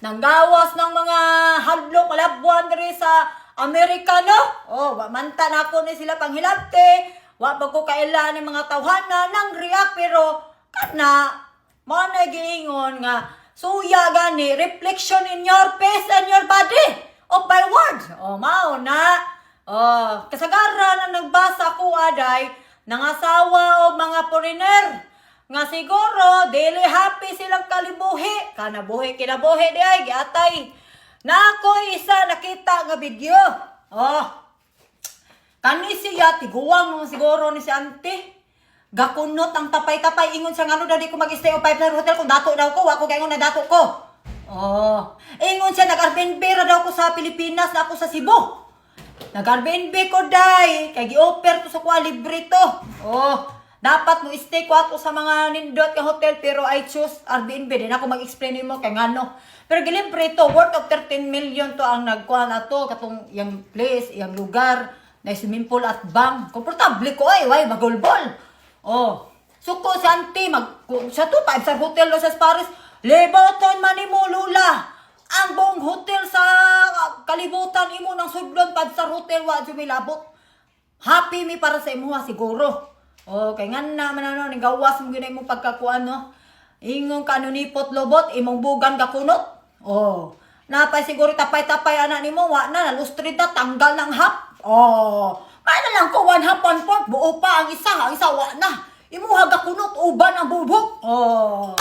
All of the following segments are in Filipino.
nanggawas ng mga hadlok malabwan diri sa Amerikano. Oh, wa man ta nako ni sila panghilabte. Wa pa ko kailan ni mga tawhana nang react pero kana mo na giingon nga suya gani reflection in your face and your body of my words. Oh, mao na. Oh, kasagaran na nagbasa ko aday nangasawa og mga foreigner nga siguro dili happy silang kalibuhi kana buhi kinabuhi di ay giatay nako isa nakita nga video. Oh, kani siya tiguwang mo siguro ni si auntie gakunot ang tapay-tapay ingon siya ngano dali ko mag-stay o 5-star hotel kung dato daw ko wako gaingon na dato ko. Oh, ingon siya nag-Airbnb ra daw ko sa Pilipinas na ako sa Cebu. Nag-Airbnb ko day kay gi-offer ko sa kwa libre to. Oh, dapat mo stay ko ako sa mga nindot nga hotel pero I choose Airbnb din ako mag-explain mo kay ngano. Pero gilibre to worth of 13 million to ang nagkuha na to katong yang place, yang lugar, na swimming pool at bang. Komportable ko ay way magulbol. Oh, suko si auntie sa to 5-star hotel Los Paris. Liboton man nimo lula. Ang buong hotel sa kalibutan imo ng sudlon 5-star hotel wa jud milabot. Happy mi para sa imuha siguro. Oh, kay nganna man ano ning gawas mo gyud imong pagkakuan no. Ingong kanunipot lobot imong bugan gakunot. Oh, napay siguro tapay-tapay ana nimo wa na nalustrid na tanggal ng hap. Oh, paano lang ko 1 half 1 fourth buo pa ang isa wa na. Imuha gakunot uban ang bubok. Oh.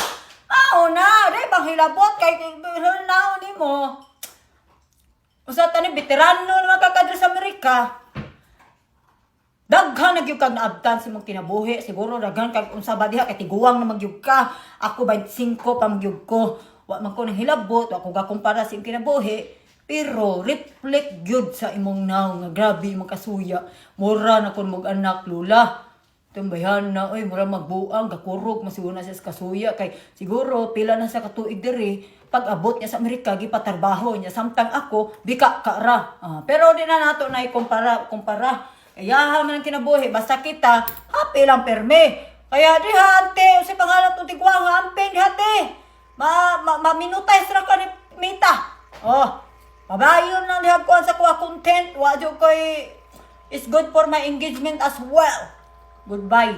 Na, di bang hilabot kay naon nimo. Usa tani veterano na makakadre sa Amerika. Daghan na gyud kag naabtan si mong kinabuhi. Siguro daghan kag unsa ba diha kay tiguwang na magyud ka. Ako 25 pa magyud ko. Wa man ko nang hilabot, wa ko gakumpara sa imong kinabuhi. Pero reflect gyud sa imong naw nga grabe imong kasuya. Mura na kun mog anak lula. Tumbayan na oy mura magbuang gakurog masiguna siya sa kasuya kay siguro pila na sa katuig diri pag abot niya sa Amerika gipatrabaho niya samtang ako bika kara. Pero di na nato na kumpara kaya man ang kinabuhi basta kita happy lang perme kaya di ante si pangalan to tigwang amping hati maminutay ra ka ni mita. Oh, pabayon lang diha ko sa kuha content wa jud koy is good for my engagement as well. Goodbye.